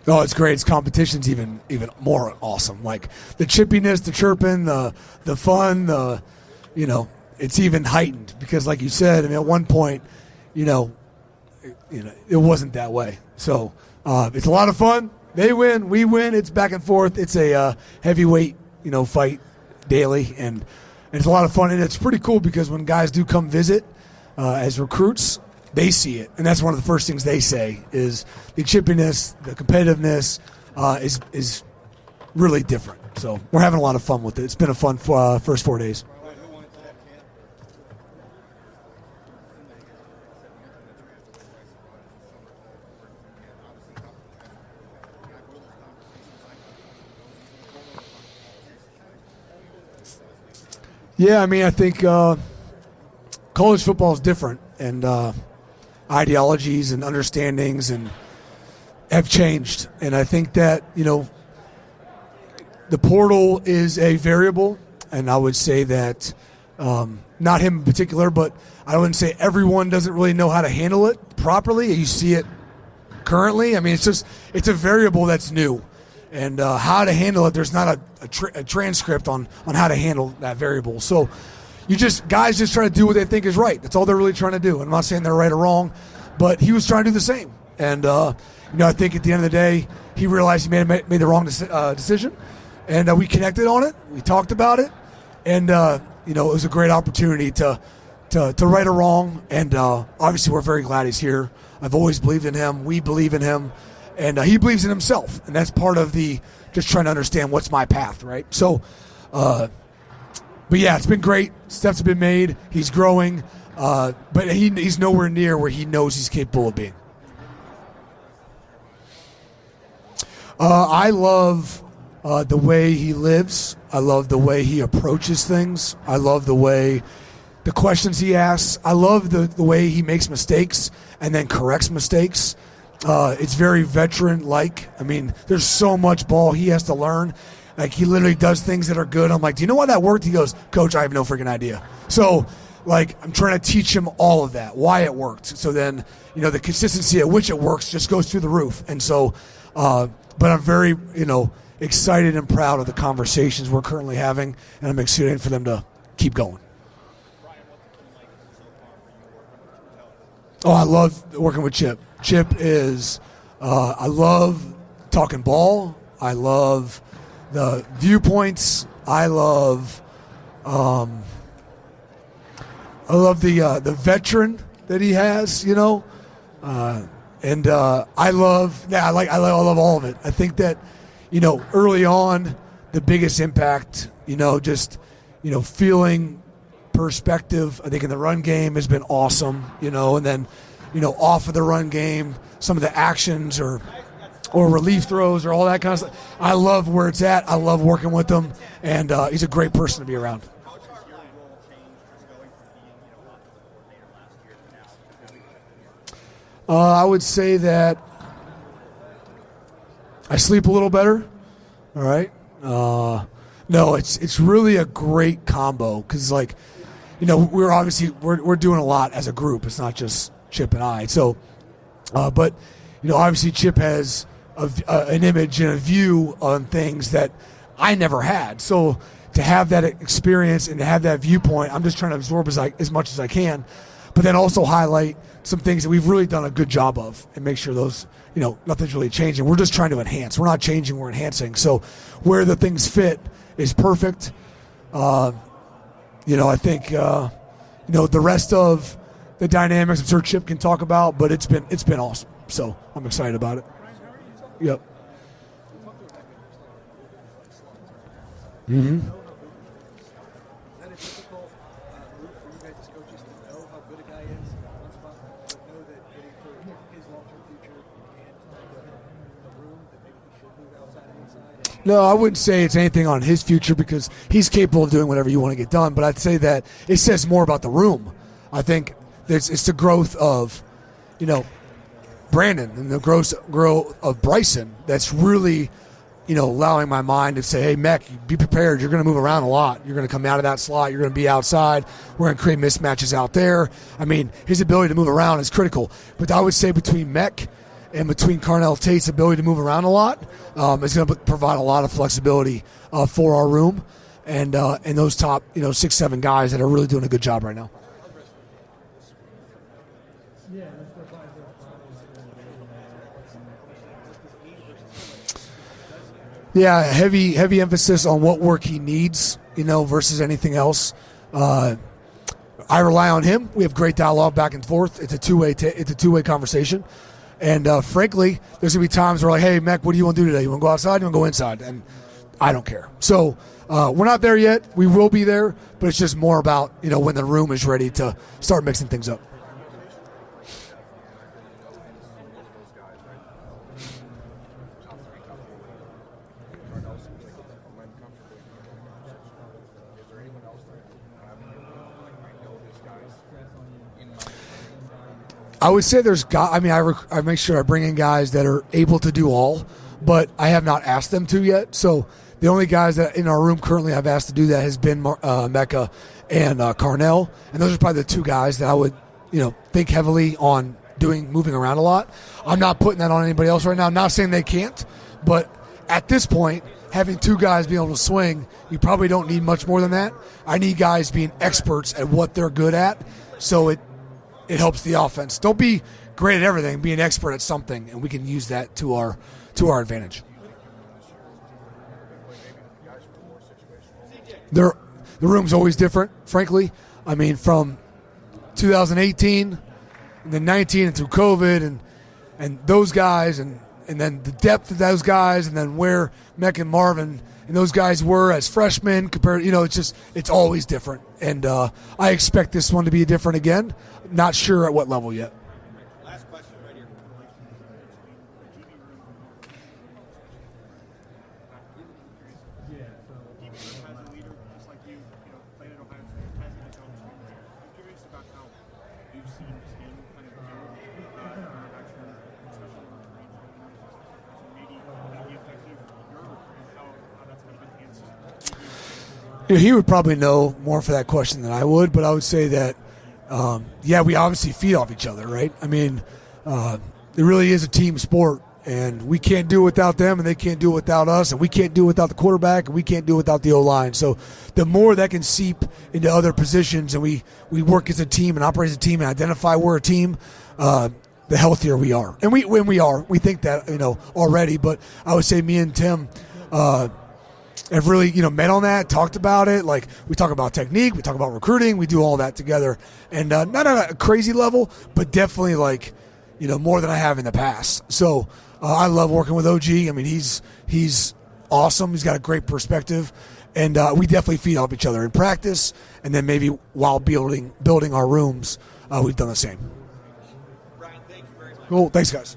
Oh, it's great. Its competition's even more awesome. Like the chippiness, the chirping, the fun, it's even heightened because, like you said, I mean, at one point, it wasn't that way. So it's a lot of fun. They win, we win. It's back and forth. It's a heavyweight, fight daily, and it's a lot of fun. And it's pretty cool because when guys do come visit as recruits, they see it, and that's one of the first things they say is the chippiness, the competitiveness is really different. So we're having a lot of fun with it. It's been a fun first 4 days. Yeah, I mean, I think college football is different, and ideologies and understandings and have changed. And I think that, the portal is a variable, and I would say that not him in particular, but I wouldn't say everyone doesn't really know how to handle it properly. You see it currently. I mean, it's a variable that's new. And how to handle it, there's not a transcript on how to handle that variable. So guys just try to do what they think is right. That's all they're really trying to do. I'm not saying they're right or wrong, but he was trying to do the same. And, I think at the end of the day, he realized he made the wrong decision. And we connected on it. We talked about it. And, it was a great opportunity to right a wrong. And obviously we're very glad he's here. I've always believed in him. We believe in him. And he believes in himself. And that's part of just trying to understand what's my path, right? So, but yeah, it's been great. Steps have been made. He's growing. But he's nowhere near where he knows he's capable of being. I love the way he lives. I love the way he approaches things. I love the questions he asks. I love the way he makes mistakes and then corrects mistakes. It's very veteran-like. I mean, there's so much ball he has to learn. Like, he literally does things that are good. I'm like, do you know why that worked? He goes, Coach, I have no freaking idea. So, I'm trying to teach him all of that, why it worked. So then, the consistency at which it works just goes through the roof. And so, but I'm very, excited and proud of the conversations we're currently having, and I'm excited for them to keep going. Oh, I love working with Chip. Chip is, I love talking ball. I love the viewpoints. I love the veteran that he has, and I love all of it. I think that, early on, the biggest impact, feeling perspective, I think in the run game has been awesome, and then, off of the run game, some of the actions or relief throws or all that kind of stuff. I love where it's at. I love working with him, and he's a great person to be around. I would say that I sleep a little better. All right. No, it's really a great combo because, we're doing a lot as a group. It's not just Chip and I. So, but obviously Chip has an image and a view on things that I never had. So to have that experience and to have that viewpoint, I'm just trying to absorb as much as I can, but then also highlight some things that we've really done a good job of and make sure those, nothing's really changing. We're just trying to enhance. We're not changing, we're enhancing. So where the things fit is perfect. I think, the rest of the dynamics I'm sure Chip can talk about, but it's been awesome. So I'm excited about it. Yep. Mm-hmm. No, I wouldn't say it's anything on his future because he's capable of doing whatever you want to get done. But I'd say that it says more about the room. I think it's the growth of, Brandon and the growth of Bryson that's really, allowing my mind to say, hey, Mech, be prepared. You're going to move around a lot. You're going to come out of that slot. You're going to be outside. We're going to create mismatches out there. I mean, his ability to move around is critical. But I would say between Mech and between Carnell Tate's ability to move around a lot, is going to provide a lot of flexibility for our room and those top 6-7 guys that are really doing a good job right now. Yeah, heavy emphasis on what work he needs, versus anything else. I rely on him. We have great dialogue back and forth. It's a two-way conversation. And frankly, there's going to be times where like, hey, Mech, what do you want to do today? You want to go outside? You want to go inside? And I don't care. So we're not there yet. We will be there, but it's just more about, when the room is ready to start mixing things up. I would say I make sure I bring in guys that are able to do all, but I have not asked them to yet. So the only guys that in our room currently I've asked to do that has been Mecca and Carnell, and those are probably the two guys that I would think heavily on moving around a lot. I'm not putting that on anybody else right now. I'm not saying they can't, but at this point, having two guys being able to swing, you probably don't need much more than that. I need guys being experts at what they're good at, so it helps the offense. Don't be great at everything, be an expert at something, and we can use that to our advantage. The room's always different, frankly. I mean, from 2018 and then 19 and through COVID and those guys and then the depth of those guys and then where Mech and Marvin and those guys were as freshmen compared, it's always different. And I expect this one to be different again. Not sure at what level yet. Last question right here. As a leader, just like you, played at Ohio State, has its own strengths. I'm curious about how you've seen this game kind of grow, especially on the range, and maybe be effective in your work and how that's kind of enhanced. He would probably know more for that question than I would, but I would say that, we obviously feed off each other, right? I mean, it really is a team sport, and we can't do it without them, and they can't do it without us, and we can't do it without the quarterback, and we can't do it without the O-line. So the more that can seep into other positions, and we work as a team and operate as a team and identify we're a team, the healthier we are. And we think that, already, but I would say me and Tim have really, met on that, talked about it. Like, we talk about technique, we talk about recruiting, we do all that together. And not at a crazy level, but definitely, more than I have in the past. So I love working with OG. I mean, he's awesome. He's got a great perspective. And we definitely feed off each other in practice. And then maybe while building our rooms, we've done the same. Brian, thank you very much. Cool. Thanks, guys.